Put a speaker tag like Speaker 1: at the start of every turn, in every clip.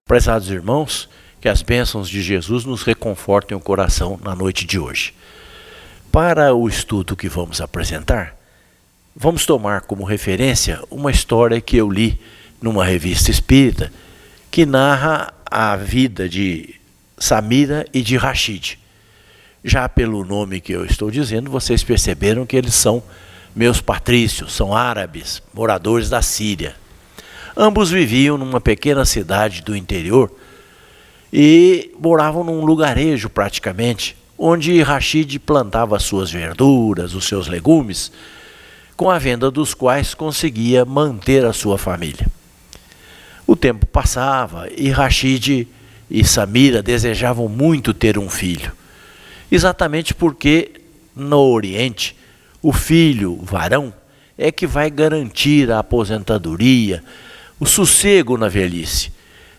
Speaker 1: Prezados irmãos, que as bênçãos de Jesus nos reconfortem o coração na noite de hoje. Para o estudo que vamos apresentar, vamos tomar como referência uma história que eu li numa revista espírita que narra a vida de Samira e de Rashid. Já pelo nome que eu estou dizendo, vocês perceberam que eles são meus patrícios, são árabes, moradores da Síria. Ambos viviam numa pequena cidade do interior e moravam num lugarejo praticamente, onde Rashid plantava suas verduras, os seus legumes, com a venda dos quais conseguia manter a sua família. O tempo passava e Rashid e Samira desejavam muito ter um filho, exatamente porque no Oriente o filho varão é que vai garantir a aposentadoria, o sossego na velhice.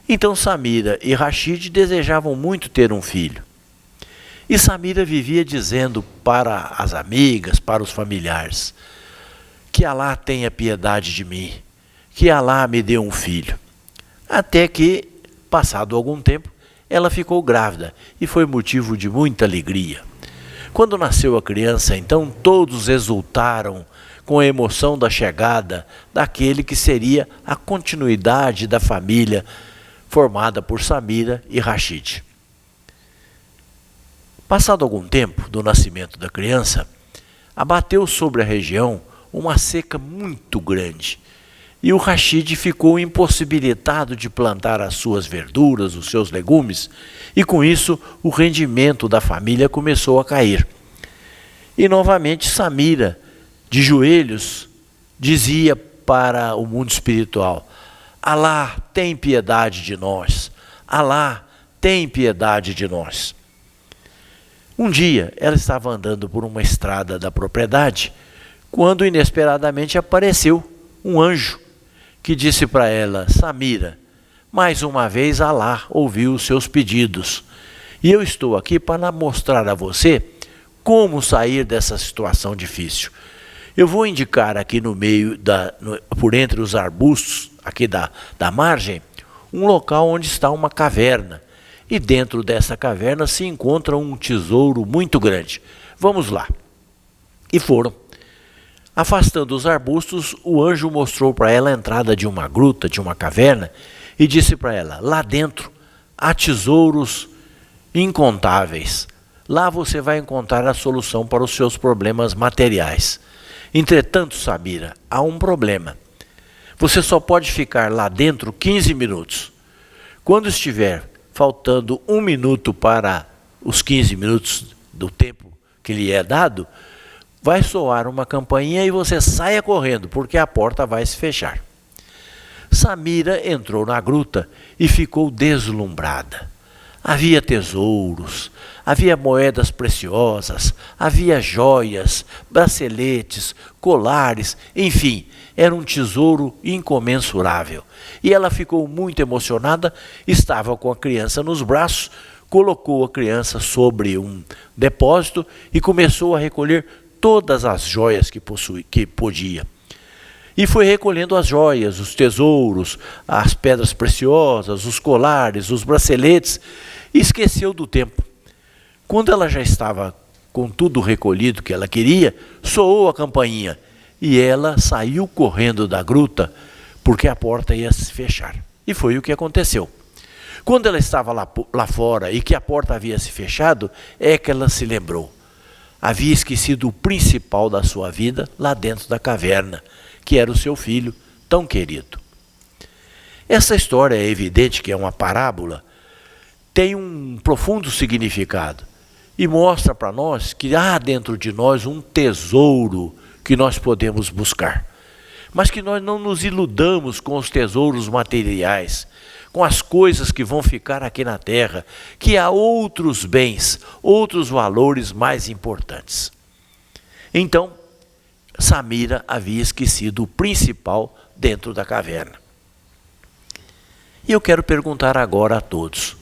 Speaker 1: Então Samira e Rashid desejavam muito ter um filho. E Samira vivia dizendo para as amigas, para os familiares, que Alá tenha piedade de mim, que Alá me dê um filho. Até que, passado algum tempo, ela ficou grávida e foi motivo de muita alegria. Quando nasceu a criança, então todos exultaram com a emoção da chegada daquele que seria a continuidade da família formada por Samira e Rashid. Passado algum tempo do nascimento da criança, abateu sobre a região uma seca muito grande e o Rashid ficou impossibilitado de plantar as suas verduras, os seus legumes, e com isso o rendimento da família começou a cair. E novamente Samira, de joelhos, dizia para o mundo espiritual: Alá, tem piedade de nós. Alá, tem piedade de nós. Um dia, ela estava andando por uma estrada da propriedade, quando inesperadamente apareceu um anjo que disse para ela: Samira, mais uma vez Alá ouviu os seus pedidos. E eu estou aqui para mostrar a você como sair dessa situação difícil. Eu vou indicar aqui no meio, por entre os arbustos, aqui da margem, um local onde está uma caverna. E dentro dessa caverna se encontra um tesouro muito grande. Vamos lá. E foram. Afastando os arbustos, o anjo mostrou para ela a entrada de uma gruta, de uma caverna, e disse para ela: lá dentro há tesouros incontáveis. Lá você vai encontrar a solução para os seus problemas materiais. Entretanto, Samira, há um problema. Você só pode ficar lá dentro 15 minutos. Quando estiver faltando 1 minuto para os 15 minutos do tempo que lhe é dado, vai soar uma campainha e você saia correndo, porque a porta vai se fechar. Samira entrou na gruta e ficou deslumbrada. Havia tesouros, havia moedas preciosas, havia joias, braceletes, colares, enfim, era um tesouro incomensurável. E ela ficou muito emocionada, estava com a criança nos braços, colocou a criança sobre um depósito e começou a recolher todas as joias que podia. E foi recolhendo as joias, os tesouros, as pedras preciosas, os colares, os braceletes, e esqueceu do tempo. Quando ela já estava com tudo recolhido que ela queria, soou a campainha e ela saiu correndo da gruta porque a porta ia se fechar. E foi o que aconteceu. Quando ela estava lá fora e que a porta havia se fechado, é que ela se lembrou. Havia esquecido o principal da sua vida lá dentro da caverna, que era o seu filho tão querido. Essa história é evidente que é uma parábola, tem um profundo significado e mostra para nós que há dentro de nós um tesouro que nós podemos buscar. Mas que nós não nos iludamos com os tesouros materiais, com as coisas que vão ficar aqui na terra, que há outros bens, outros valores mais importantes. Então, Samira havia esquecido o principal dentro da caverna. E eu quero perguntar agora a todos: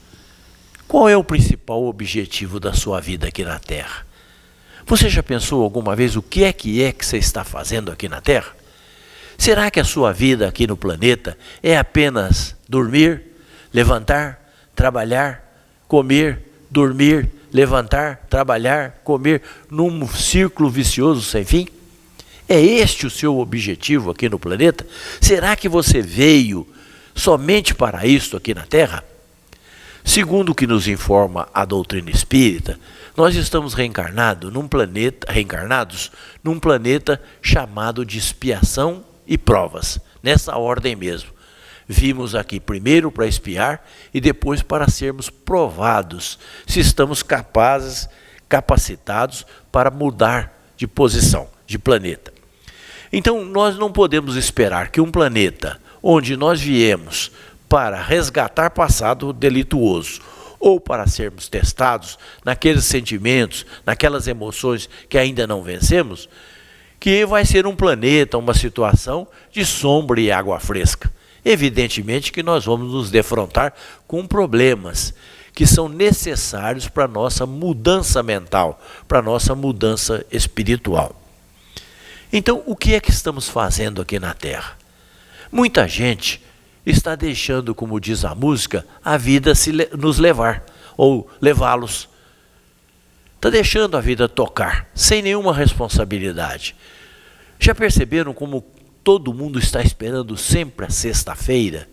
Speaker 1: qual é o principal objetivo da sua vida aqui na Terra? Você já pensou alguma vez o que é que você está fazendo aqui na Terra? Será que a sua vida aqui no planeta é apenas dormir, levantar, trabalhar, comer, dormir, levantar, trabalhar, comer, num círculo vicioso sem fim? É este o seu objetivo aqui no planeta? Será que você veio somente para isto aqui na Terra? Segundo o que nos informa a doutrina espírita, nós estamos reencarnados num planeta chamado de expiação e provas, nessa ordem mesmo. Vimos aqui primeiro para expiar e depois para sermos provados se estamos capacitados para mudar de posição, de planeta. Então nós não podemos esperar que um planeta onde nós viemos para resgatar passado delituoso ou para sermos testados naqueles sentimentos, naquelas emoções que ainda não vencemos, que vai ser um planeta, uma situação de sombra e água fresca. Evidentemente que nós vamos nos defrontar com problemas que são necessários para a nossa mudança mental, para a nossa mudança espiritual. Então, o que é que estamos fazendo aqui na Terra? Muita gente está deixando, como diz a música, a vida nos levar, ou levá-los. Está deixando a vida tocar, sem nenhuma responsabilidade. Já perceberam como todo mundo está esperando sempre a sexta-feira?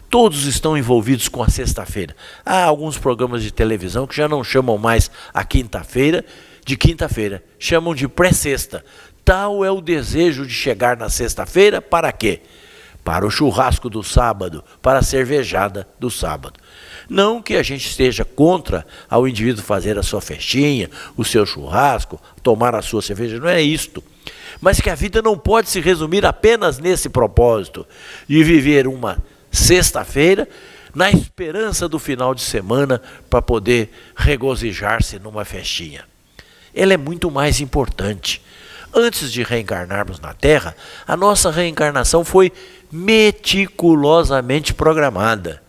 Speaker 1: Todos estão envolvidos com a sexta-feira. Há alguns programas de televisão que já não chamam mais a quinta-feira de quinta-feira, chamam de pré-sexta. Tal é o desejo de chegar na sexta-feira para quê? Para o churrasco do sábado, para a cervejada do sábado. Não que a gente esteja contra ao indivíduo fazer a sua festinha, o seu churrasco, tomar a sua cerveja, não é isto. Mas que a vida não pode se resumir apenas nesse propósito de viver uma sexta-feira na esperança do final de semana para poder regozijar-se numa festinha. Ela é muito mais importante. Antes de reencarnarmos na Terra, a nossa reencarnação foi meticulosamente programada.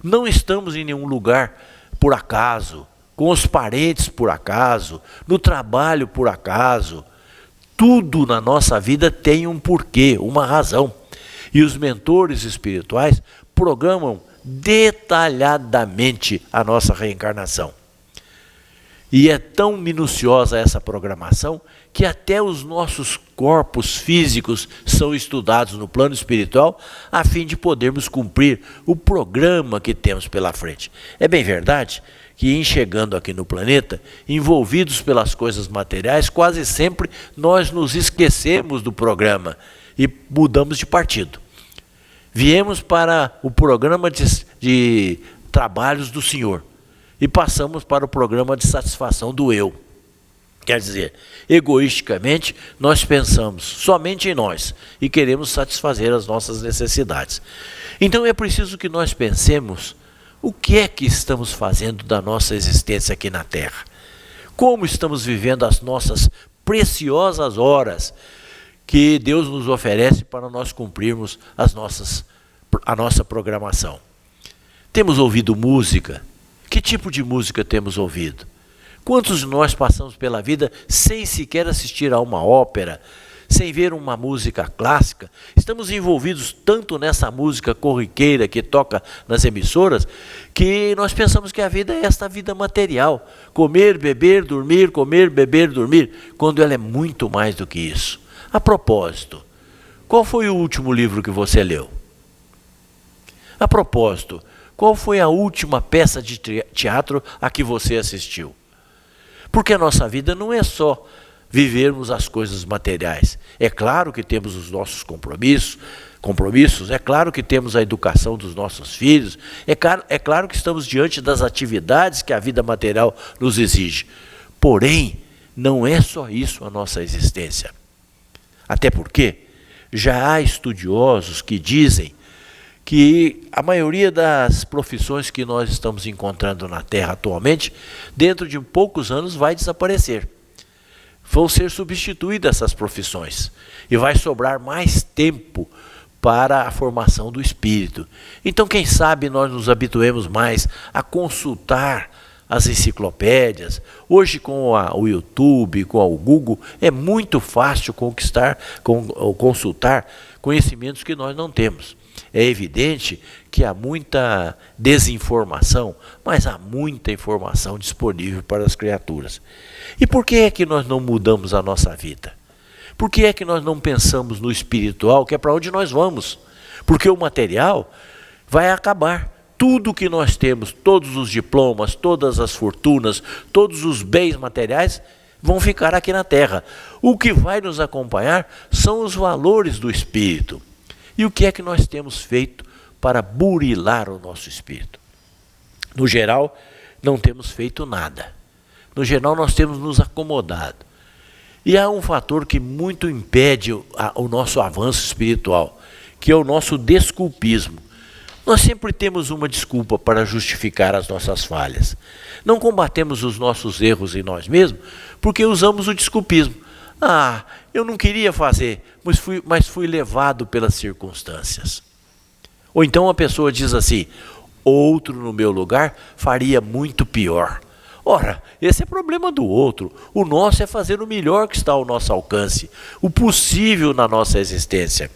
Speaker 1: Não estamos em nenhum lugar por acaso, com os parentes por acaso, no trabalho por acaso. Tudo na nossa vida tem um porquê, uma razão. E os mentores espirituais programam detalhadamente a nossa reencarnação. E é tão minuciosa essa programação que até os nossos corpos físicos são estudados no plano espiritual a fim de podermos cumprir o programa que temos pela frente. É bem verdade que em chegando aqui no planeta, envolvidos pelas coisas materiais, quase sempre nós nos esquecemos do programa e mudamos de partido. Viemos para o programa de trabalhos do Senhor e passamos para o programa de satisfação do eu. Quer dizer, egoisticamente, nós pensamos somente em nós e queremos satisfazer as nossas necessidades. Então é preciso que nós pensemos o que é que estamos fazendo da nossa existência aqui na Terra. Como estamos vivendo as nossas preciosas horas que Deus nos oferece para nós cumprirmos a nossa programação. Temos ouvido música? Que tipo de música temos ouvido? Quantos de nós passamos pela vida sem sequer assistir a uma ópera, sem ver uma música clássica? Estamos envolvidos tanto nessa música corriqueira que toca nas emissoras, que nós pensamos que a vida é esta vida material. Comer, beber, dormir, comer, beber, dormir, quando ela é muito mais do que isso. A propósito, qual foi o último livro que você leu? A propósito, qual foi a última peça de teatro a que você assistiu? Porque a nossa vida não é só vivermos as coisas materiais. É claro que temos os nossos compromissos, é claro que temos a educação dos nossos filhos, é claro que estamos diante das atividades que a vida material nos exige. Porém, não é só isso a nossa existência. Até porque já há estudiosos que dizem que a maioria das profissões que nós estamos encontrando na Terra atualmente, dentro de poucos anos vai desaparecer. Vão ser substituídas essas profissões e vai sobrar mais tempo para a formação do espírito. Então, quem sabe nós nos habituemos mais a consultar as enciclopédias. Hoje, com o YouTube, com o Google, é muito fácil consultar conhecimentos que nós não temos. É evidente que há muita desinformação, mas há muita informação disponível para as criaturas. E por que é que nós não mudamos a nossa vida? Por que é que nós não pensamos no espiritual, que é para onde nós vamos? Porque o material vai acabar. Tudo que nós temos, todos os diplomas, todas as fortunas, todos os bens materiais vão ficar aqui na Terra. O que vai nos acompanhar são os valores do espírito. E o que é que nós temos feito para burilar o nosso espírito? No geral, não temos feito nada. No geral, nós temos nos acomodado. E há um fator que muito impede o nosso avanço espiritual, que é o nosso desculpismo. Nós sempre temos uma desculpa para justificar as nossas falhas. Não combatemos os nossos erros em nós mesmos porque usamos o desculpismo. Ah, eu não queria fazer, mas fui levado pelas circunstâncias. Ou então a pessoa diz assim, outro no meu lugar faria muito pior. Ora, esse é problema do outro. O nosso é fazer o melhor que está ao nosso alcance, o possível na nossa existência.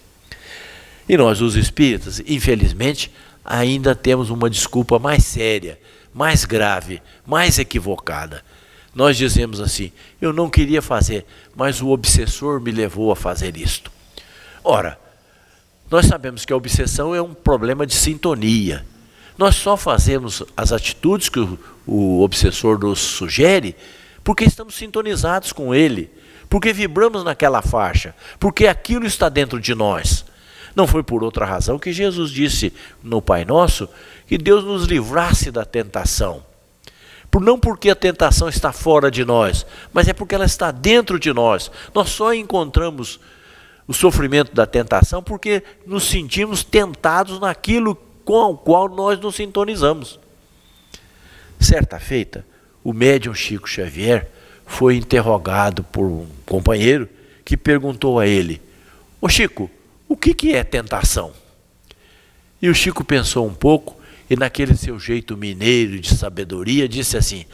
Speaker 1: E nós, os espíritas, infelizmente, ainda temos uma desculpa mais séria, mais grave, mais equivocada. Nós dizemos assim, eu não queria fazer, mas o obsessor me levou a fazer isto. Ora, nós sabemos que a obsessão é um problema de sintonia. Nós só fazemos as atitudes que o obsessor nos sugere porque estamos sintonizados com ele, porque vibramos naquela faixa, porque aquilo está dentro de nós. Não foi por outra razão que Jesus disse no Pai Nosso que Deus nos livrasse da tentação. Não porque a tentação está fora de nós, mas é porque ela está dentro de nós. Nós só encontramos o sofrimento da tentação porque nos sentimos tentados naquilo com o qual nós nos sintonizamos. Certa feita, o médium Chico Xavier foi interrogado por um companheiro que perguntou a ele, ô Chico, o que é tentação? E o Chico pensou um pouco e naquele seu jeito mineiro de sabedoria disse assim,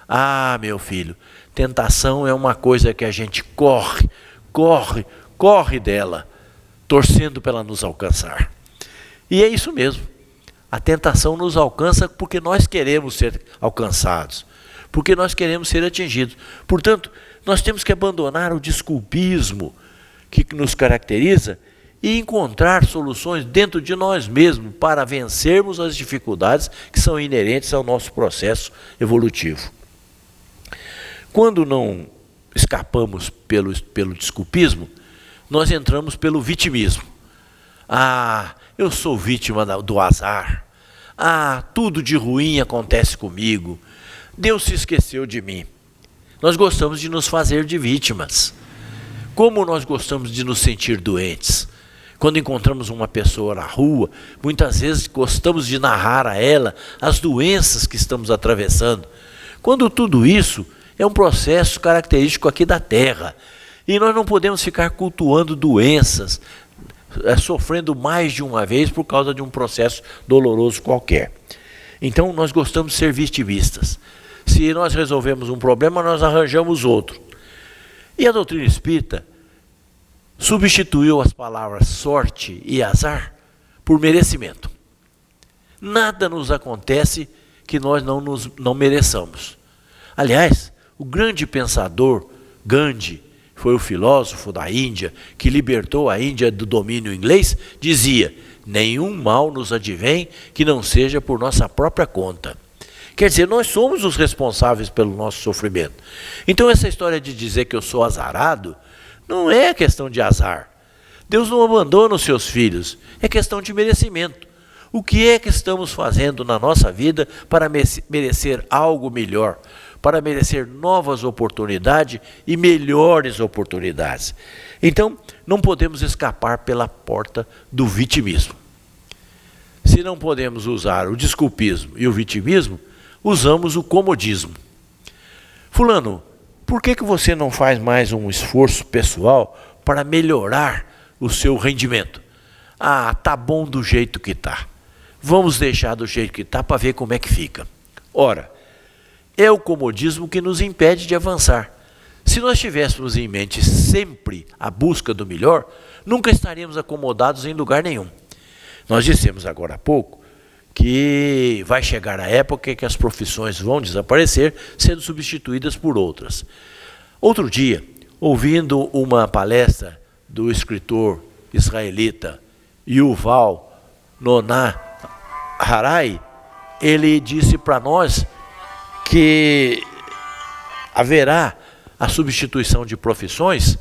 Speaker 1: ah, meu filho, tentação é uma coisa que a gente corre dela, torcendo para ela nos alcançar. E é isso mesmo. A tentação nos alcança porque nós queremos ser alcançados, porque nós queremos ser atingidos. Portanto, nós temos que abandonar o desculpismo que nos caracteriza e encontrar soluções dentro de nós mesmos para vencermos as dificuldades que são inerentes ao nosso processo evolutivo. Quando não escapamos pelo desculpismo, nós entramos pelo vitimismo. Ah, eu sou vítima do azar. Ah, tudo de ruim acontece comigo. Deus se esqueceu de mim. Nós gostamos de nos fazer de vítimas. Como nós gostamos de nos sentir doentes. Quando encontramos uma pessoa na rua, muitas vezes gostamos de narrar a ela as doenças que estamos atravessando. Quando tudo isso é um processo característico aqui da Terra. E nós não podemos ficar cultuando doenças, sofrendo mais de uma vez por causa de um processo doloroso qualquer. Então nós gostamos de ser vitimistas. Se nós resolvemos um problema, nós arranjamos outro. E a doutrina espírita substituiu as palavras sorte e azar por merecimento. Nada nos acontece que nós não mereçamos. Aliás, o grande pensador Gandhi, foi o filósofo da Índia, que libertou a Índia do domínio inglês, dizia, nenhum mal nos advém que não seja por nossa própria conta. Quer dizer, nós somos os responsáveis pelo nosso sofrimento. Então essa história de dizer que eu sou azarado, não é questão de azar. Deus não abandona os seus filhos, é questão de merecimento. O que é que estamos fazendo na nossa vida para merecer algo melhor? Para merecer novas oportunidades e melhores oportunidades. Então, não podemos escapar pela porta do vitimismo. Se não podemos usar o desculpismo e o vitimismo, usamos o comodismo. Fulano, por que você não faz mais um esforço pessoal para melhorar o seu rendimento? Ah, tá bom do jeito que tá. Vamos deixar do jeito que tá para ver como é que fica. Ora, é o comodismo que nos impede de avançar. Se nós tivéssemos em mente sempre a busca do melhor, nunca estaríamos acomodados em lugar nenhum. Nós dissemos agora há pouco que vai chegar a época que as profissões vão desaparecer, sendo substituídas por outras. Outro dia, ouvindo uma palestra do escritor israelita Yuval Noah Harari, ele disse para nós que haverá a substituição de profissões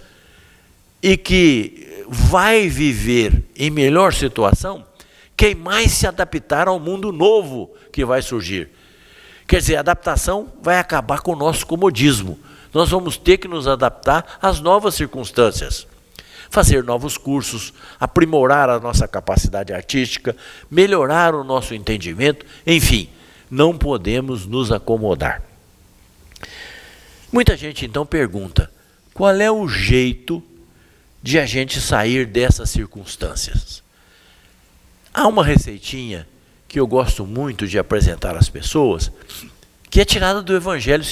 Speaker 1: e que vai viver em melhor situação quem mais se adaptar ao mundo novo que vai surgir. Quer dizer, a adaptação vai acabar com o nosso comodismo. Nós vamos ter que nos adaptar às novas circunstâncias. Fazer novos cursos, aprimorar a nossa capacidade artística, melhorar o nosso entendimento, enfim, não podemos nos acomodar. Muita gente então pergunta, qual é o jeito de a gente sair dessas circunstâncias? Há uma receitinha que eu gosto muito de apresentar às pessoas, que é tirada do Evangelho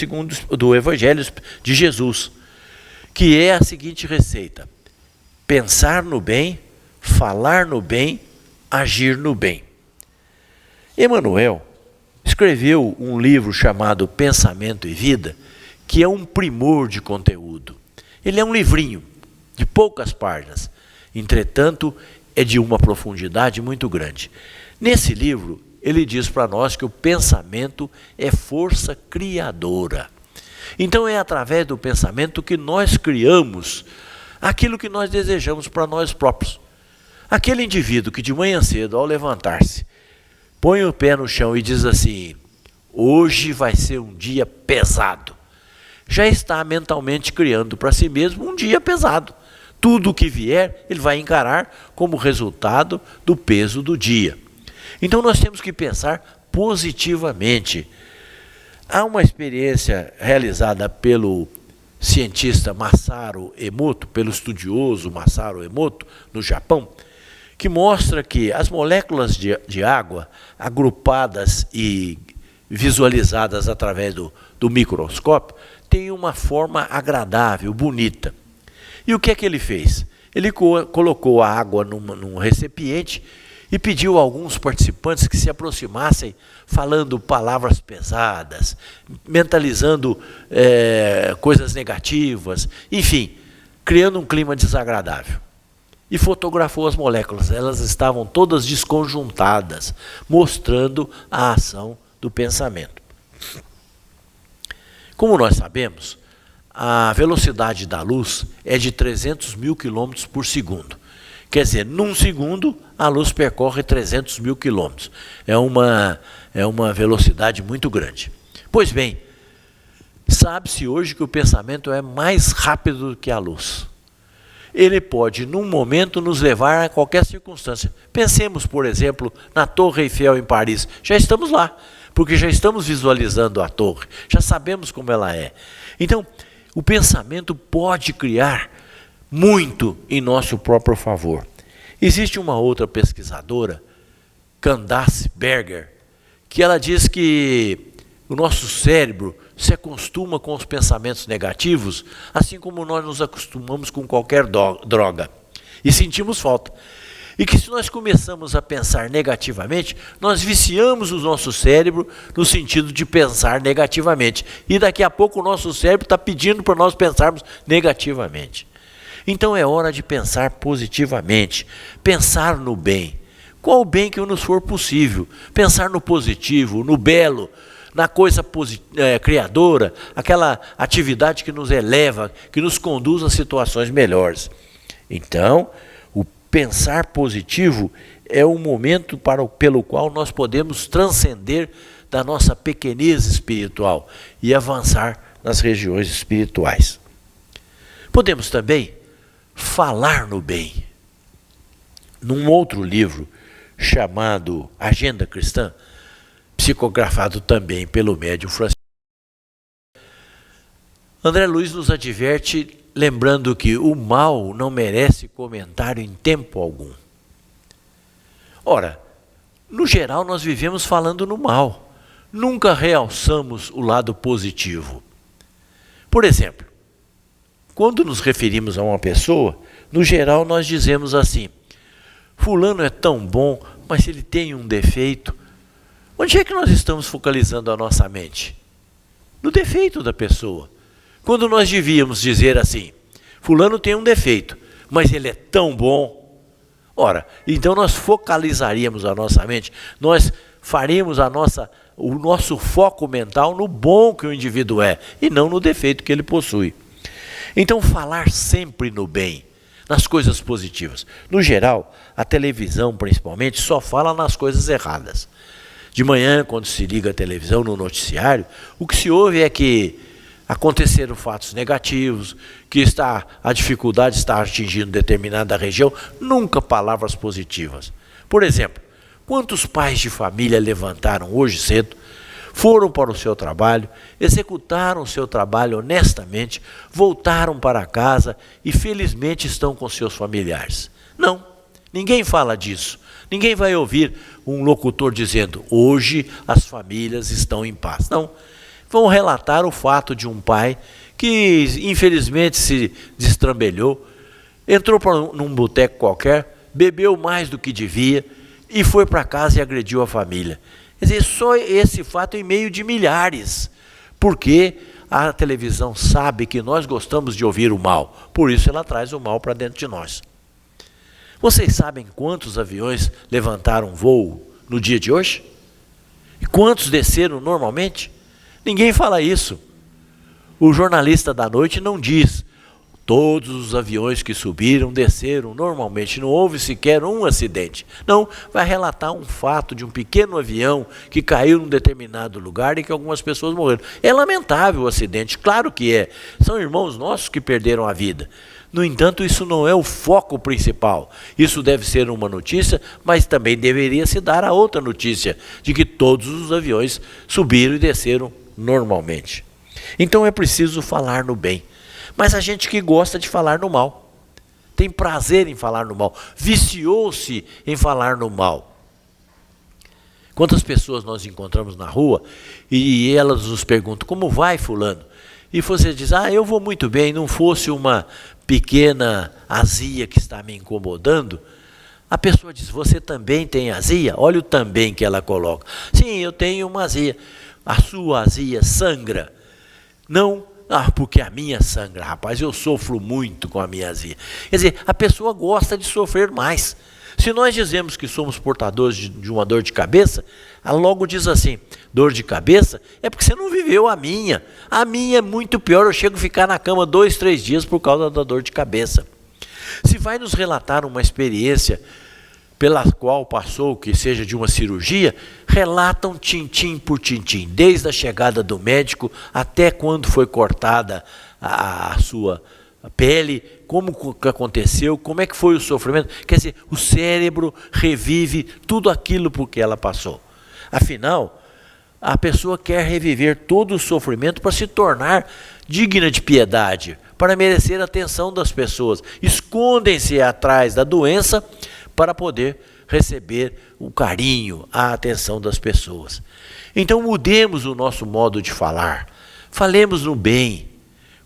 Speaker 1: de Jesus, que é a seguinte receita: pensar no bem, falar no bem, agir no bem. Emmanuel escreveu um livro chamado Pensamento e Vida, que é um primor de conteúdo. Ele é um livrinho de poucas páginas, entretanto, é de uma profundidade muito grande. Nesse livro, ele diz para nós que o pensamento é força criadora. Então é através do pensamento que nós criamos aquilo que nós desejamos para nós próprios. Aquele indivíduo que de manhã cedo, ao levantar-se, põe o pé no chão e diz assim, hoje vai ser um dia pesado, já está mentalmente criando para si mesmo um dia pesado. Tudo o que vier, ele vai encarar como resultado do peso do dia. Então nós temos que pensar positivamente. Há uma experiência realizada pelo cientista Masaru Emoto, pelo estudioso Masaru Emoto, no Japão, que mostra que as moléculas de água, agrupadas e visualizadas através do microscópio, têm uma forma agradável, bonita. E o que é que ele fez? Ele colocou a água num recipiente e pediu a alguns participantes que se aproximassem falando palavras pesadas, mentalizando coisas negativas, enfim, criando um clima desagradável. E fotografou as moléculas, elas estavam todas desconjuntadas, mostrando a ação do pensamento. Como nós sabemos, a velocidade da luz é de 300 mil quilômetros por segundo. Quer dizer, num segundo, a luz percorre 300 mil quilômetros. É uma velocidade muito grande. Pois bem, sabe-se hoje que o pensamento é mais rápido do que a luz. Ele pode, num momento, nos levar a qualquer circunstância. Pensemos, por exemplo, na Torre Eiffel em Paris. Já estamos lá, porque já estamos visualizando a torre, já sabemos como ela é. Então, o pensamento pode criar muito em nosso próprio favor. Existe uma outra pesquisadora, Candace Berger, que ela diz que o nosso cérebro se acostuma com os pensamentos negativos, assim como nós nos acostumamos com qualquer droga, e sentimos falta. E que se nós começamos a pensar negativamente, nós viciamos o nosso cérebro no sentido de pensar negativamente. E daqui a pouco o nosso cérebro está pedindo para nós pensarmos negativamente. Então é hora de pensar positivamente, pensar no bem. Qual o bem que nos for possível? Pensar no positivo, no belo, na coisa criadora, aquela atividade que nos eleva, que nos conduz a situações melhores. Então, pensar positivo é um momento pelo qual nós podemos transcender da nossa pequenez espiritual e avançar nas regiões espirituais. Podemos também falar no bem. Num outro livro chamado Agenda Cristã, psicografado também pelo médium Francisco, André Luiz nos adverte, lembrando que o mal não merece comentário em tempo algum. Ora, no geral nós vivemos falando no mal, nunca realçamos o lado positivo. Por exemplo, quando nos referimos a uma pessoa, no geral nós dizemos assim, fulano é tão bom, mas ele tem um defeito. Onde é que nós estamos focalizando a nossa mente? No defeito da pessoa. Quando nós devíamos dizer assim, fulano tem um defeito, mas ele é tão bom. Ora, então nós focalizaríamos a nossa mente, nós faríamos o nosso foco mental no bom que o indivíduo é, e não no defeito que ele possui. Então falar sempre no bem, nas coisas positivas. No geral, a televisão principalmente só fala nas coisas erradas. De manhã, quando se liga a televisão no noticiário, o que se ouve é que aconteceram fatos negativos, que a dificuldade está atingindo determinada região, nunca palavras positivas. Por exemplo, quantos pais de família levantaram hoje cedo, foram para o seu trabalho, executaram o seu trabalho honestamente, voltaram para casa e felizmente estão com seus familiares? Não, ninguém fala disso. Ninguém vai ouvir um locutor dizendo, hoje as famílias estão em paz. Não, vão relatar o fato de um pai que infelizmente se destrambelhou, entrou num boteco qualquer, bebeu mais do que devia e foi para casa e agrediu a família. Quer dizer, só esse fato em meio de milhares, porque a televisão sabe que nós gostamos de ouvir o mal, por isso ela traz o mal para dentro de nós. Vocês sabem quantos aviões levantaram voo no dia de hoje? E quantos desceram normalmente? Ninguém fala isso. O jornalista da noite não diz, todos os aviões que subiram, desceram normalmente, não houve sequer um acidente. Não, vai relatar um fato de um pequeno avião que caiu num determinado lugar e que algumas pessoas morreram. É lamentável o acidente, claro que é. São irmãos nossos que perderam a vida. No entanto, isso não é o foco principal. Isso deve ser uma notícia, mas também deveria se dar a outra notícia, de que todos os aviões subiram e desceram normalmente. Então é preciso falar no bem. Mas a gente que gosta de falar no mal, tem prazer em falar no mal, viciou-se em falar no mal. Quantas pessoas nós encontramos na rua e elas nos perguntam, como vai fulano? E você diz, eu vou muito bem, não fosse uma pequena azia que está me incomodando. A pessoa diz, você também tem azia? Olha o também que ela coloca. Sim, eu tenho uma azia. A sua azia sangra? Não, porque a minha sangra, rapaz, eu sofro muito com a minha azia. Quer dizer, a pessoa gosta de sofrer mais. Se nós dizemos que somos portadores de uma dor de cabeça, ela logo diz assim, dor de cabeça é porque você não viveu a minha. A minha é muito pior, eu chego a ficar na cama 2, 3 dias por causa da dor de cabeça. Se vai nos relatar uma experiência pela qual passou, que seja de uma cirurgia, relatam tintim por tintim, desde a chegada do médico até quando foi cortada a sua pele, como que aconteceu, como é que foi o sofrimento. Quer dizer, o cérebro revive tudo aquilo por que ela passou. Afinal, a pessoa quer reviver todo o sofrimento para se tornar digna de piedade, para merecer a atenção das pessoas. Escondem-se atrás da doença para poder receber o carinho, a atenção das pessoas. Então mudemos o nosso modo de falar, falemos no bem.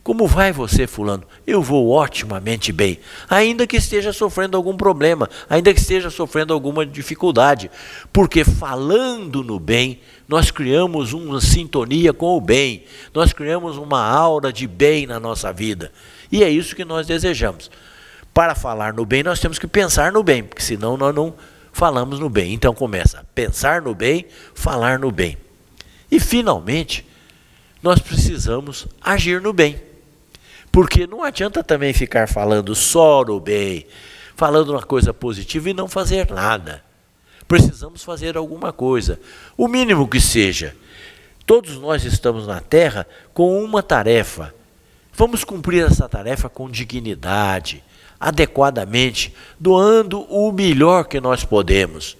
Speaker 1: Como vai você, fulano? Eu vou otimamente bem, ainda que esteja sofrendo algum problema, ainda que esteja sofrendo alguma dificuldade, porque falando no bem, nós criamos uma sintonia com o bem, nós criamos uma aura de bem na nossa vida, e é isso que nós desejamos. Para falar no bem, nós temos que pensar no bem, porque senão nós não falamos no bem. Então começa, pensar no bem, falar no bem. E finalmente, nós precisamos agir no bem. Porque não adianta também ficar falando só no bem, falando uma coisa positiva e não fazer nada. Precisamos fazer alguma coisa, o mínimo que seja. Todos nós estamos na Terra com uma tarefa. Vamos cumprir essa tarefa com dignidade, adequadamente, doando o melhor que nós podemos.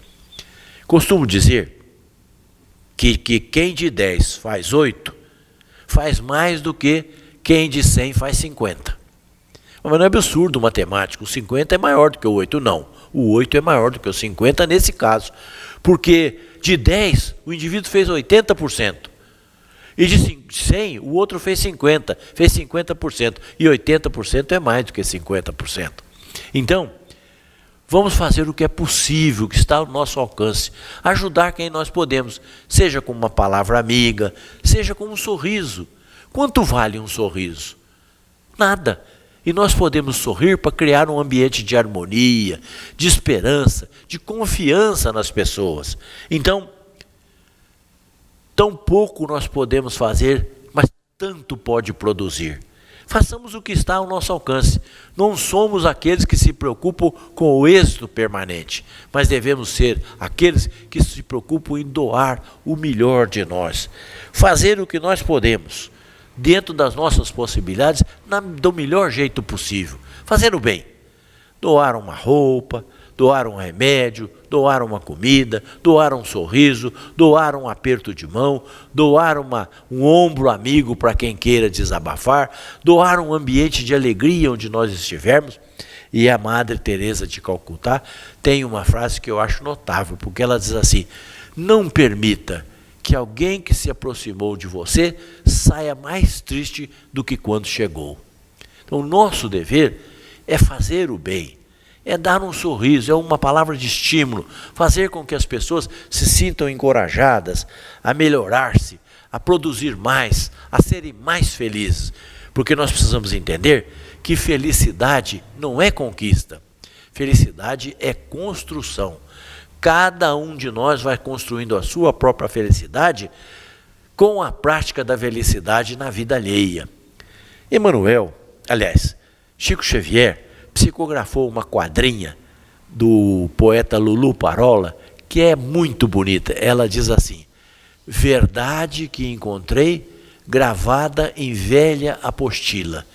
Speaker 1: Costumo dizer que quem de 10 faz 8, faz mais do que quem de 100 faz 50. Mas não é absurdo matemático, o 50 é maior do que o 8, não. O 8 é maior do que o 50 nesse caso. Porque de 10, o indivíduo fez 80%. E de 100, o outro fez 50%. Fez 50%. E 80% é mais do que 50%. Então, Vamos fazer o que é possível, o que está ao nosso alcance. Ajudar quem nós podemos, seja com uma palavra amiga, seja com um sorriso. Quanto vale um sorriso? Nada. E nós podemos sorrir para criar um ambiente de harmonia, de esperança, de confiança nas pessoas. Então, tão pouco nós podemos fazer, mas tanto pode produzir. Façamos o que está ao nosso alcance. Não somos aqueles que se preocupam com o êxito permanente, mas devemos ser aqueles que se preocupam em doar o melhor de nós. Fazer o que nós podemos, dentro das nossas possibilidades, do melhor jeito possível. Fazer o bem. Doar uma roupa, doar um remédio, doar uma comida, doar um sorriso, doar um aperto de mão, doar um ombro amigo para quem queira desabafar, doar um ambiente de alegria onde nós estivermos. E a Madre Teresa de Calcutá tem uma frase que eu acho notável, porque ela diz assim: não permita que alguém que se aproximou de você saia mais triste do que quando chegou. Então, o nosso dever é fazer o bem, é dar um sorriso, é uma palavra de estímulo, fazer com que as pessoas se sintam encorajadas a melhorar-se, a produzir mais, a serem mais felizes. Porque nós precisamos entender que felicidade não é conquista, felicidade é construção. Cada um de nós vai construindo a sua própria felicidade com a prática da felicidade na vida alheia. Chico Xavier psicografou uma quadrinha do poeta Lulu Parola, que é muito bonita. Ela diz assim: verdade que encontrei gravada em velha apostila.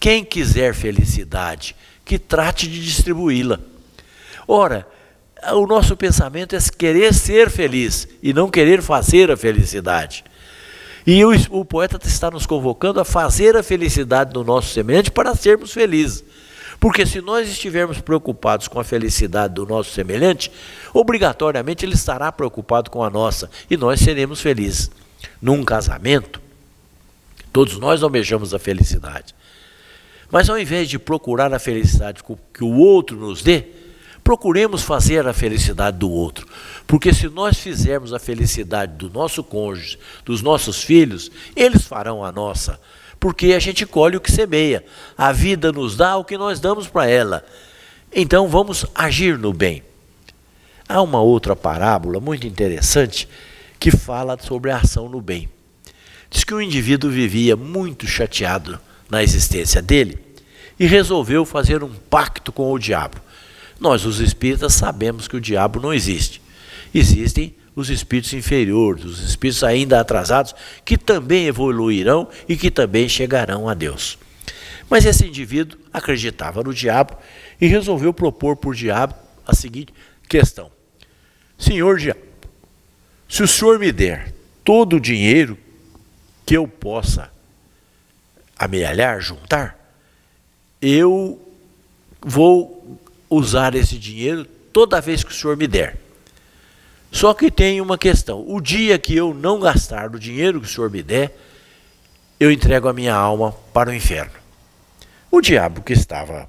Speaker 1: Quem quiser felicidade, que trate de distribuí-la. Ora, o nosso pensamento é querer ser feliz e não querer fazer a felicidade. E o poeta está nos convocando a fazer a felicidade do nosso semelhante para sermos felizes. Porque se nós estivermos preocupados com a felicidade do nosso semelhante, obrigatoriamente ele estará preocupado com a nossa e nós seremos felizes. Num casamento, todos nós almejamos a felicidade. Mas ao invés de procurar a felicidade que o outro nos dê, procuremos fazer a felicidade do outro. Porque se nós fizermos a felicidade do nosso cônjuge, dos nossos filhos, eles farão a nossa. Porque a gente colhe o que semeia. A vida nos dá o que nós damos para ela. Então vamos agir no bem. Há uma outra parábola muito interessante que fala sobre a ação no bem. Diz que um indivíduo vivia muito chateado na existência dele e resolveu fazer um pacto com o diabo. Nós, os espíritas, sabemos que o diabo não existe. Existem os espíritos inferiores, os espíritos ainda atrasados, que também evoluirão e que também chegarão a Deus. Mas esse indivíduo acreditava no diabo e resolveu propor para o diabo a seguinte questão: Senhor diabo, se o senhor me der todo o dinheiro que eu possa amealhar, juntar, eu vou usar esse dinheiro toda vez que o senhor me der. Só que tem uma questão: o dia que eu não gastar o dinheiro que o senhor me der, eu entrego a minha alma para o inferno. O diabo, que estava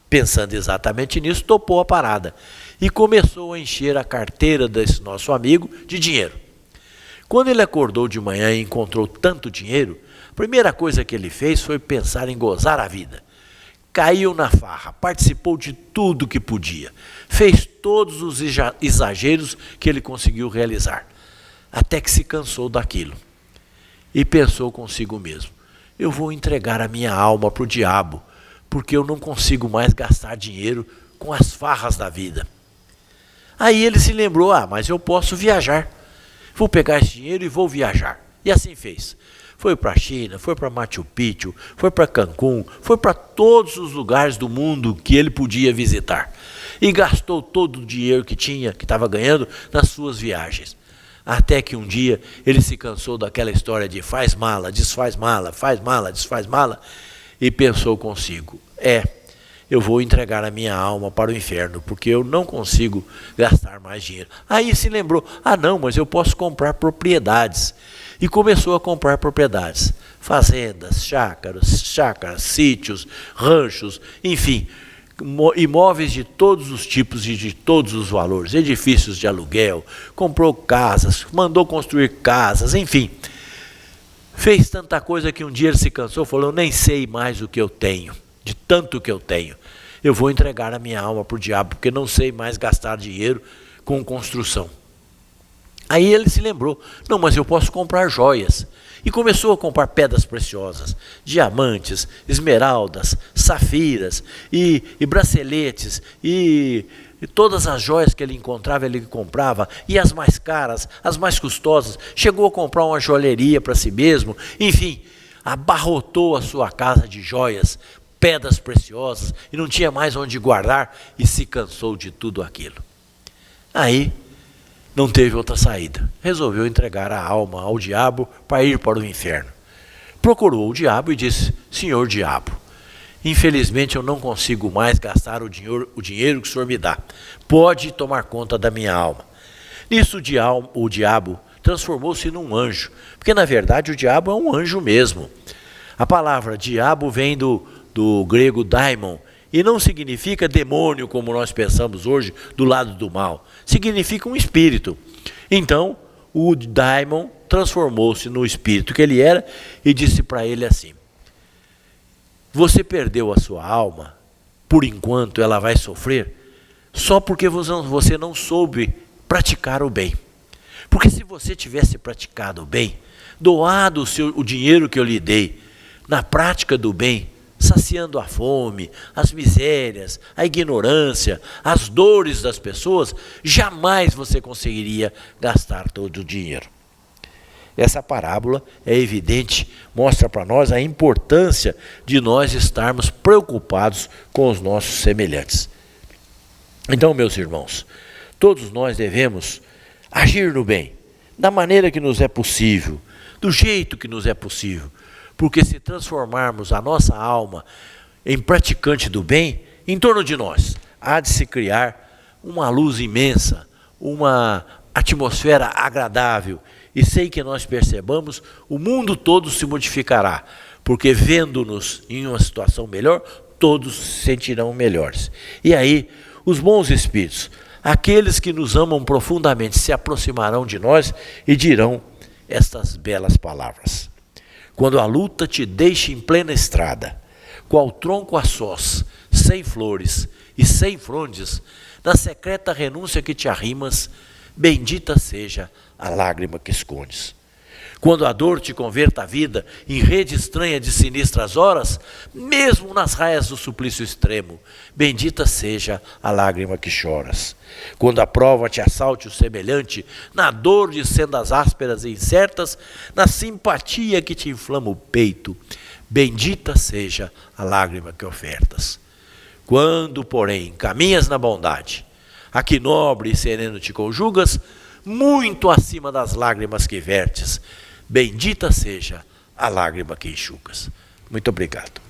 Speaker 1: pensando exatamente nisso, topou a parada e começou a encher a carteira desse nosso amigo de dinheiro. Quando ele acordou de manhã e encontrou tanto dinheiro, a primeira coisa que ele fez foi pensar em gozar a vida. Caiu na farra, participou de tudo que podia, fez todos os exageros que ele conseguiu realizar, até que se cansou daquilo e pensou consigo mesmo: eu vou entregar a minha alma para o diabo, porque eu não consigo mais gastar dinheiro com as farras da vida. Aí ele se lembrou: mas eu posso viajar, vou pegar esse dinheiro e vou viajar. E assim fez. Foi para a China, foi para Machu Picchu, foi para Cancún, foi para todos os lugares do mundo que ele podia visitar. E gastou todo o dinheiro que tinha, que estava ganhando, nas suas viagens. Até que um dia ele se cansou daquela história de faz mala, desfaz mala, faz mala, desfaz mala, e pensou consigo: eu vou entregar a minha alma para o inferno, porque eu não consigo gastar mais dinheiro. Aí se lembrou: não, mas eu posso comprar propriedades. E começou a comprar propriedades, fazendas, chácaras, sítios, ranchos, enfim, imóveis de todos os tipos e de todos os valores, edifícios de aluguel, comprou casas, mandou construir casas, enfim. Fez tanta coisa que um dia ele se cansou, falou: eu nem sei mais o que eu tenho, de tanto que eu tenho. Eu vou entregar a minha alma para o diabo, porque não sei mais gastar dinheiro com construção. Aí ele se lembrou: não, mas eu posso comprar joias. E começou a comprar pedras preciosas, diamantes, esmeraldas, safiras e braceletes e todas as joias que ele encontrava, ele comprava, e as mais caras, as mais custosas. Chegou a comprar uma joalheria para si mesmo, enfim, abarrotou a sua casa de joias, pedras preciosas, e não tinha mais onde guardar, e se cansou de tudo aquilo. Aí não teve outra saída. Resolveu entregar a alma ao diabo para ir para o inferno. Procurou o diabo e disse: senhor diabo, infelizmente eu não consigo mais gastar o dinheiro que o senhor me dá. Pode tomar conta da minha alma. Nisso o diabo transformou-se num anjo, porque na verdade o diabo é um anjo mesmo. A palavra diabo vem do grego daimon, e não significa demônio, como nós pensamos hoje, do lado do mal. Significa um espírito. Então, o daimon transformou-se no espírito que ele era e disse para ele assim: você perdeu a sua alma, por enquanto ela vai sofrer, só porque você não soube praticar o bem. Porque se você tivesse praticado o bem, doado o dinheiro que eu lhe dei, na prática do bem, saciando a fome, as misérias, a ignorância, as dores das pessoas, jamais você conseguiria gastar todo o dinheiro. Essa parábola é evidente, mostra para nós a importância de nós estarmos preocupados com os nossos semelhantes. Então, meus irmãos, todos nós devemos agir no bem, da maneira que nos é possível, do jeito que nos é possível. Porque se transformarmos a nossa alma em praticante do bem, em torno de nós há de se criar uma luz imensa, uma atmosfera agradável, e sem que nós percebamos, o mundo todo se modificará, porque vendo-nos em uma situação melhor, todos se sentirão melhores. E aí, os bons espíritos, aqueles que nos amam profundamente, se aproximarão de nós e dirão estas belas palavras: quando a luta te deixe em plena estrada, qual tronco a sós, sem flores e sem frondes, na secreta renúncia que te arrimas, bendita seja a lágrima que escondes. Quando a dor te converta a vida em rede estranha de sinistras horas, mesmo nas raias do suplício extremo, bendita seja a lágrima que choras. Quando a prova te assalte o semelhante, na dor de sendas ásperas e incertas, na simpatia que te inflama o peito, bendita seja a lágrima que ofertas. Quando, porém, caminhas na bondade, a que nobre e sereno te conjugas, muito acima das lágrimas que vertes, bendita seja a lágrima que enxugas. Muito obrigado.